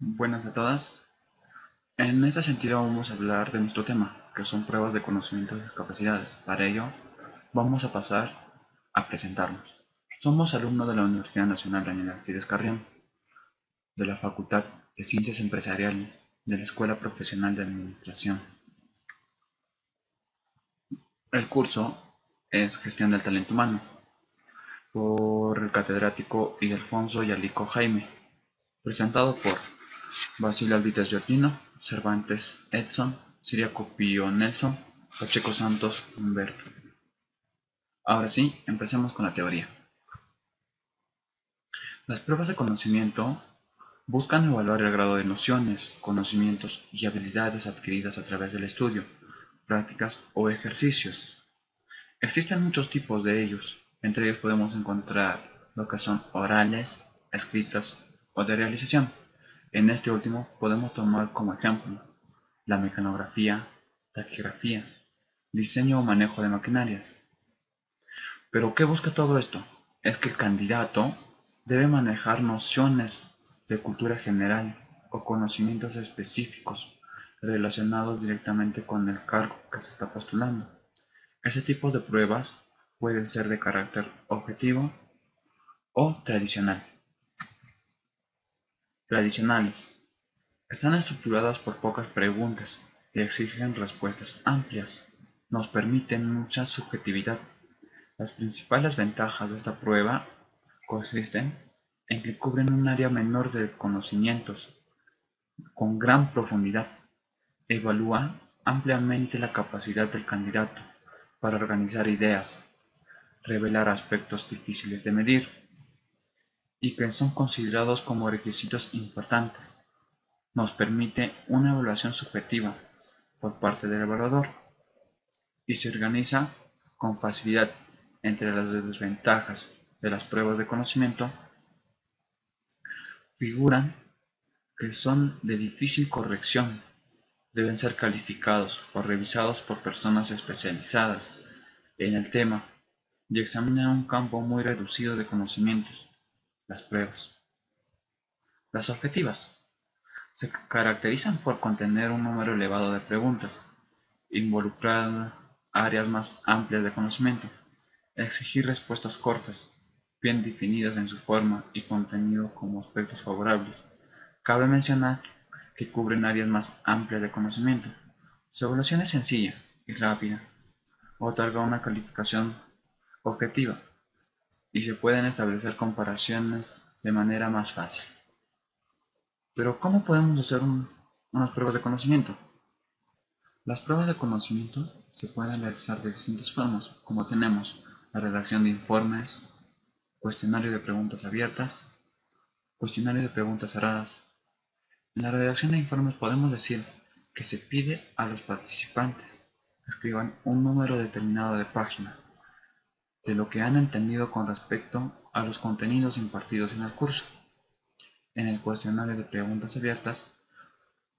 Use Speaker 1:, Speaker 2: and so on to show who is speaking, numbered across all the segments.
Speaker 1: Buenas a todas. En este sentido vamos a hablar de nuestro tema, que son pruebas de conocimientos y capacidades. Para ello, vamos a pasar a presentarnos. Somos alumnos de la Universidad Nacional Daniel Aristides Carrión, de la Facultad de Ciencias Empresariales, de la Escuela Profesional de Administración. El curso es Gestión del Talento Humano, por el catedrático Ildefonso Yalico Jaime, presentado por Basilio Alvites Giordino, Cervantes Edson, Ciriaco Pío Nelson, Pacheco Santos Humberto. Ahora sí, empecemos con la teoría. Las pruebas de conocimiento buscan evaluar el grado de nociones, conocimientos y habilidades adquiridas a través del estudio, prácticas o ejercicios. Existen muchos tipos de ellos. Entre ellos podemos encontrar lo que son orales, escritas o de realización. En este último podemos tomar como ejemplo la mecanografía, taquigrafía, diseño o manejo de maquinarias. Pero ¿qué busca todo esto? Es que el candidato debe manejar nociones de cultura general o conocimientos específicos relacionados directamente con el cargo que se está postulando. Ese tipo de pruebas pueden ser de carácter objetivo o tradicional. Tradicionales. Están estructuradas por pocas preguntas y exigen respuestas amplias. Nos permiten mucha subjetividad. Las principales ventajas de esta prueba consisten en que cubren un área menor de conocimientos con gran profundidad. Evalúa ampliamente la capacidad del candidato para organizar ideas, revelar aspectos difíciles de medir y que son considerados como requisitos importantes. Nos permite una evaluación subjetiva por parte del evaluador y se organiza con facilidad. Entre las desventajas de las pruebas de conocimiento figuran que son de difícil corrección, deben ser calificados o revisados por personas especializadas en el tema y examinan un campo muy reducido de conocimientos. Las pruebas. Las objetivas se caracterizan por contener un número elevado de preguntas, involucrar áreas más amplias de conocimiento, exigir respuestas cortas, bien definidas en su forma y contenido como aspectos favorables. Cabe mencionar que cubren áreas más amplias de conocimiento. Su evaluación es sencilla y rápida, otorga una calificación objetiva y se pueden establecer comparaciones de manera más fácil. Pero ¿cómo podemos hacer unas pruebas de conocimiento? Las pruebas de conocimiento se pueden realizar de distintas formas, como tenemos la redacción de informes, cuestionario de preguntas abiertas, cuestionario de preguntas cerradas. En la redacción de informes podemos decir que se pide a los participantes que escriban un número determinado de páginas de lo que han entendido con respecto a los contenidos impartidos en el curso. En el cuestionario de preguntas abiertas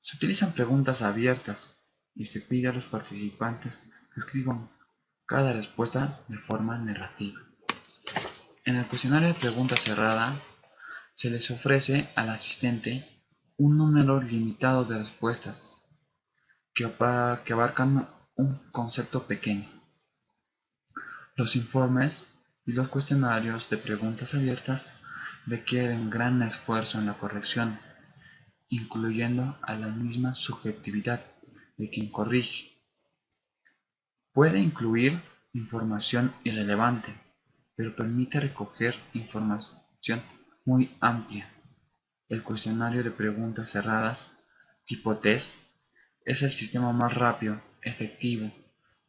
Speaker 1: se utilizan preguntas abiertas y se pide a los participantes que escriban cada respuesta de forma narrativa. En el cuestionario de preguntas cerradas se les ofrece al asistente un número limitado de respuestas que abarcan un concepto pequeño. Los informes y los cuestionarios de preguntas abiertas requieren gran esfuerzo en la corrección, incluyendo a la misma subjetividad de quien corrige. Puede incluir información irrelevante, pero permite recoger información muy amplia. El cuestionario de preguntas cerradas, tipo test, es el sistema más rápido, efectivo,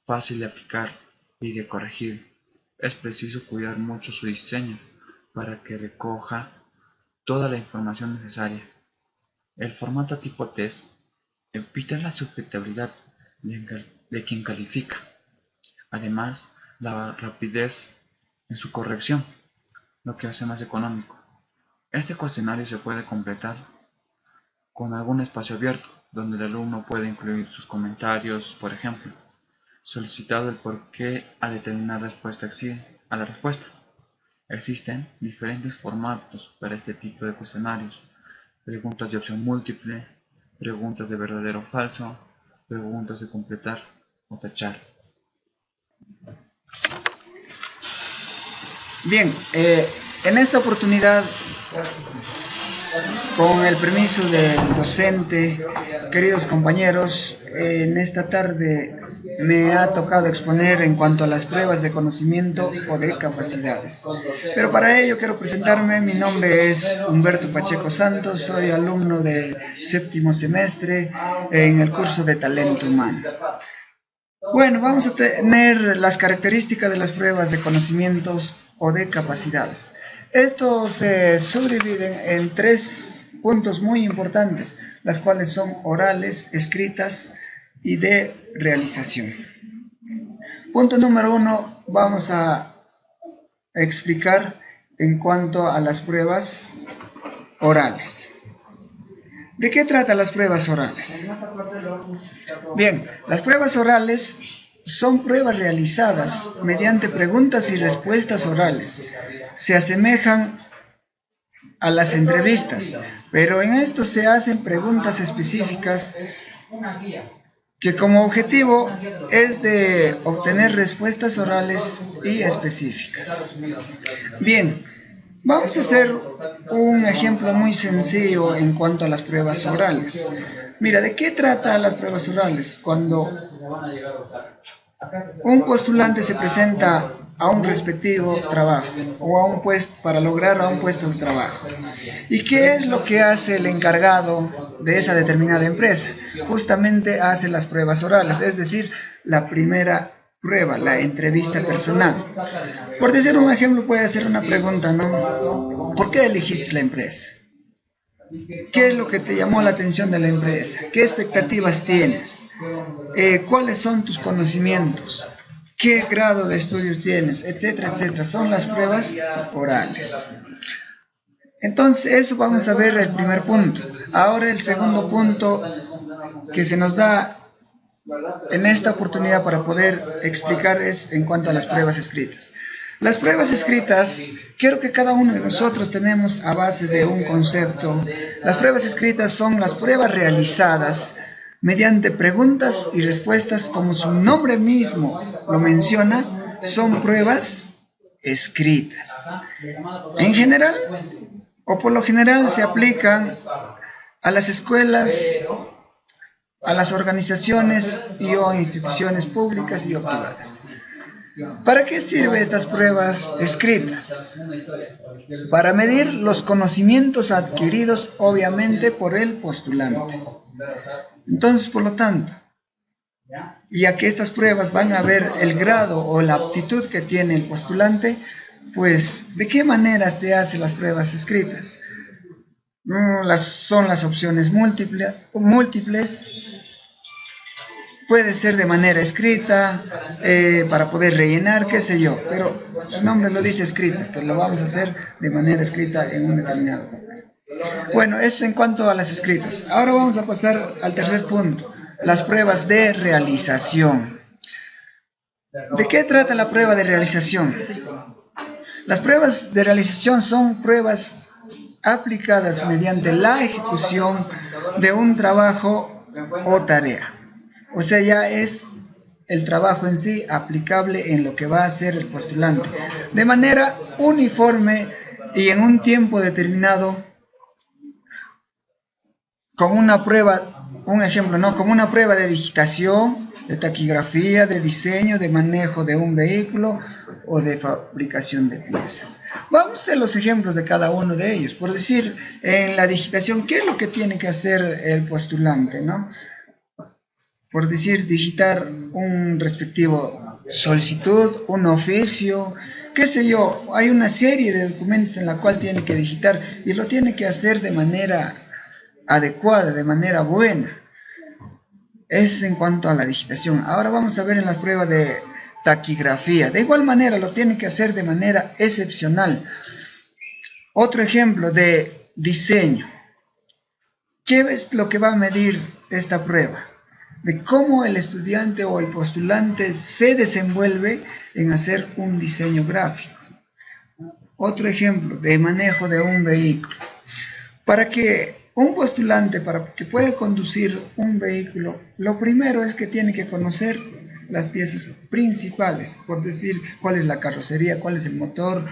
Speaker 1: fácil de aplicar y de corregir. Es preciso cuidar mucho su diseño para que recoja toda la información necesaria. El formato tipo test evita la subjetividad de quien califica. Además, la rapidez en su corrección, lo que hace más económico. Este cuestionario se puede completar con algún espacio abierto, donde el alumno puede incluir sus comentarios, por ejemplo, solicitado el por qué a determinada respuesta exige a la respuesta. Existen diferentes formatos para este tipo de cuestionarios, preguntas de opción múltiple, preguntas de verdadero o falso, preguntas de completar o tachar.
Speaker 2: Bien, en esta oportunidad, con el permiso del docente, queridos compañeros, en esta tarde me ha tocado exponer en cuanto a las pruebas de conocimiento o de capacidades. Pero para ello quiero presentarme. Mi nombre es Humberto Pacheco Santos, soy alumno del 7º semestre en el curso de Talento Humano. Bueno, vamos a tener las características de las pruebas de conocimientos o de capacidades. Estos se subdividen en 3 puntos muy importantes, las cuales son orales, escritas y de realización. Punto número 1, vamos a explicar en cuanto a las pruebas orales. ¿De qué tratan las pruebas orales? Bien, las pruebas orales son pruebas realizadas mediante preguntas y respuestas orales. Se asemejan a las entrevistas, pero en esto se hacen preguntas específicas que como objetivo es de obtener respuestas orales y específicas. Bien, vamos a hacer un ejemplo muy sencillo en cuanto a las pruebas orales. Mira, ¿de qué trata las pruebas orales? Cuando un postulante se presenta a un respectivo trabajo o a un puesto, para lograr a un puesto de trabajo. ¿Y qué es lo que hace el encargado de esa determinada empresa? Justamente hace las pruebas orales, es decir, la primera prueba, la entrevista personal. Por decir un ejemplo, puede hacer una pregunta, ¿no? ¿Por qué elegiste la empresa? ¿Qué es lo que te llamó la atención de la empresa? ¿Qué expectativas tienes? ¿Cuáles son tus conocimientos? ¿Qué grado de estudios tienes? Etcétera, etcétera. Son las pruebas orales. Entonces, eso vamos a ver el primer punto. Ahora el segundo punto que se nos da en esta oportunidad para poder explicar es en cuanto a las pruebas escritas. Las pruebas escritas, quiero que cada uno de nosotros tenemos a base de un concepto. Las pruebas escritas son las pruebas realizadas mediante preguntas y respuestas, como su nombre mismo lo menciona, son pruebas escritas. En general, o por lo general, se aplican a las escuelas, a las organizaciones y o instituciones públicas y o privadas. ¿Para qué sirven estas pruebas escritas? Para medir los conocimientos adquiridos, obviamente, por el postulante. Entonces, por lo tanto, ya que estas pruebas van a ver el grado o la aptitud que tiene el postulante, pues, ¿de qué manera se hacen las pruebas escritas? Son las opciones múltiples. Puede ser de manera escrita, para poder rellenar, qué sé yo, pero su nombre lo dice escrita, pues lo vamos a hacer de manera escrita en un determinado papel. Bueno, eso en cuanto a las escritas. Ahora vamos a pasar al tercer punto, las pruebas de realización. ¿De qué trata la prueba de realización? Las pruebas de realización son pruebas aplicadas mediante la ejecución de un trabajo o tarea. O sea, ya es el trabajo en sí aplicable en lo que va a hacer el postulante, de manera uniforme y en un tiempo determinado, con una prueba, un ejemplo, ¿no? Como una prueba de digitación, de taquigrafía, de diseño, de manejo de un vehículo o de fabricación de piezas. Vamos a hacer los ejemplos de cada uno de ellos. Por decir, en la digitación, ¿qué es lo que tiene que hacer el postulante, no? Por decir, digitar un respectivo solicitud, un oficio, qué sé yo, hay una serie de documentos en la cual tiene que digitar y lo tiene que hacer de manera adecuada, de manera buena. Es en cuanto a la digitación. Ahora vamos a ver en la prueba de taquigrafía. De igual manera lo tiene que hacer de manera excepcional. Otro ejemplo de diseño. ¿Qué es lo que va a medir esta prueba? De cómo el estudiante o el postulante se desenvuelve en hacer un diseño gráfico. Otro ejemplo de manejo de un vehículo. Para que Un postulante para que pueda conducir un vehículo, lo primero es que tiene que conocer las piezas principales, por decir cuál es la carrocería, cuál es el motor,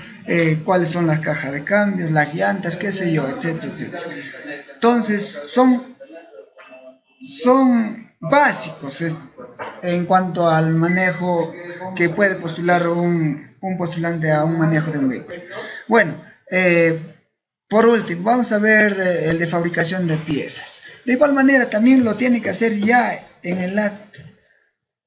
Speaker 2: cuáles son las cajas de cambios, las llantas, qué sé yo, etcétera, etcétera. Entonces, son básicos en cuanto al manejo que puede postular un postulante a un manejo de un vehículo. Bueno, por último, vamos a ver el de fabricación de piezas. De igual manera, también lo tiene que hacer ya en el acto.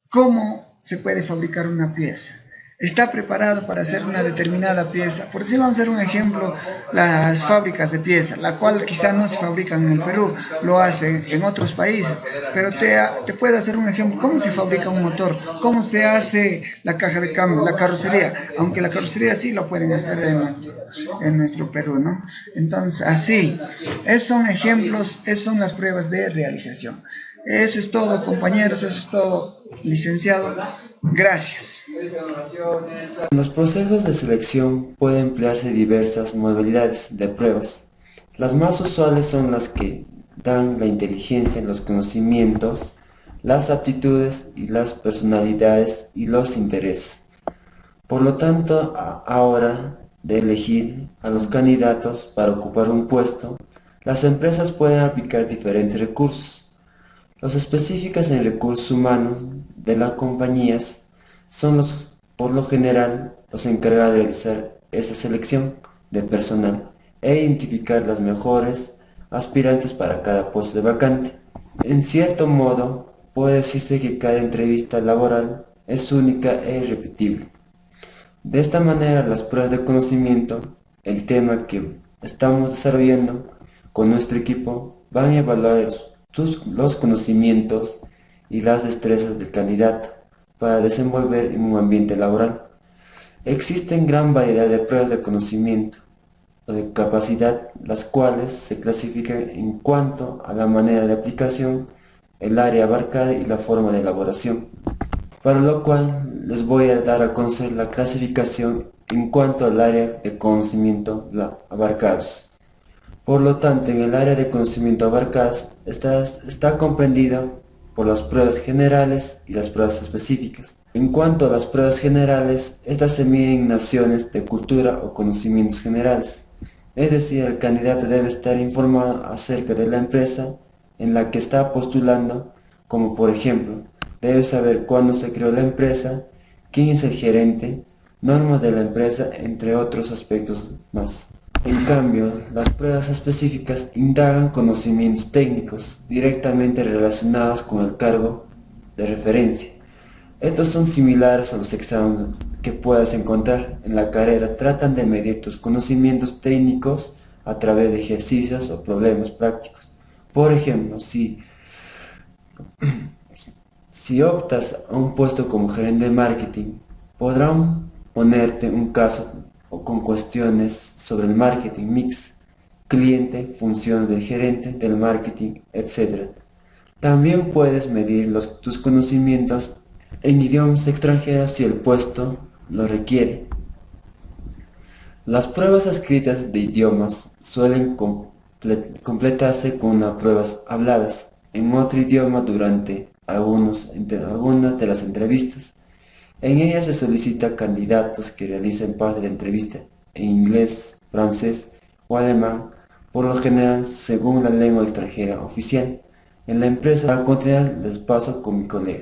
Speaker 2: ¿Cómo se puede fabricar una pieza? Está preparado para hacer una determinada pieza. Por decir, vamos a hacer un ejemplo, las fábricas de piezas, la cual quizá no se fabrican en el Perú, lo hacen en otros países, pero te puedo hacer un ejemplo, cómo se fabrica un motor, cómo se hace la caja de cambio, la carrocería, aunque la carrocería sí lo pueden hacer en nuestro Perú, ¿no? Entonces, así, esos son ejemplos, esas son las pruebas de realización. Eso es todo, compañeros, eso es todo, licenciado. Gracias.
Speaker 3: En los procesos de selección pueden emplearse diversas modalidades de pruebas. Las más usuales son las que dan la inteligencia, los conocimientos, las aptitudes y las personalidades y los intereses. Por lo tanto, ahora de elegir a los candidatos para ocupar un puesto, las empresas pueden aplicar diferentes recursos. Los específicos en recursos humanos de las compañías son por lo general, los encargados de realizar esa selección de personal e identificar las mejores aspirantes para cada puesto de vacante. En cierto modo, puede decirse que cada entrevista laboral es única e irrepetible. De esta manera, las pruebas de conocimiento, el tema que estamos desarrollando con nuestro equipo, van a evaluar los conocimientos y las destrezas del candidato para desenvolver en un ambiente laboral. Existen gran variedad de pruebas de conocimiento o de capacidad, las cuales se clasifican en cuanto a la manera de aplicación, el área abarcada y la forma de elaboración, para lo cual les voy a dar a conocer la clasificación en cuanto al área de conocimiento abarcados. Por lo tanto, en el área de conocimiento abarcadas está comprendido por las pruebas generales y las pruebas específicas. En cuanto a las pruebas generales, estas se miden en nociones de cultura o conocimientos generales. Es decir, el candidato debe estar informado acerca de la empresa en la que está postulando, como por ejemplo, debe saber cuándo se creó la empresa, quién es el gerente, normas de la empresa, entre otros aspectos más. En cambio, las pruebas específicas indagan conocimientos técnicos directamente relacionados con el cargo de referencia. Estos son similares a los exámenes que puedas encontrar en la carrera. Tratan de medir tus conocimientos técnicos a través de ejercicios o problemas prácticos. Por ejemplo, si optas a un puesto como gerente de marketing, podrán ponerte un caso o con cuestiones sobre el marketing mix, cliente, funciones del gerente, del marketing, etc. También puedes medir tus conocimientos en idiomas extranjeros si el puesto lo requiere. Las pruebas escritas de idiomas suelen completarse con unas pruebas habladas en otro idioma durante algunas de las entrevistas. En ellas se solicita a candidatos que realicen parte de la entrevista en inglés, francés o alemán, por lo general según la lengua extranjera oficial. En la empresa, a continuar les paso con mi colega.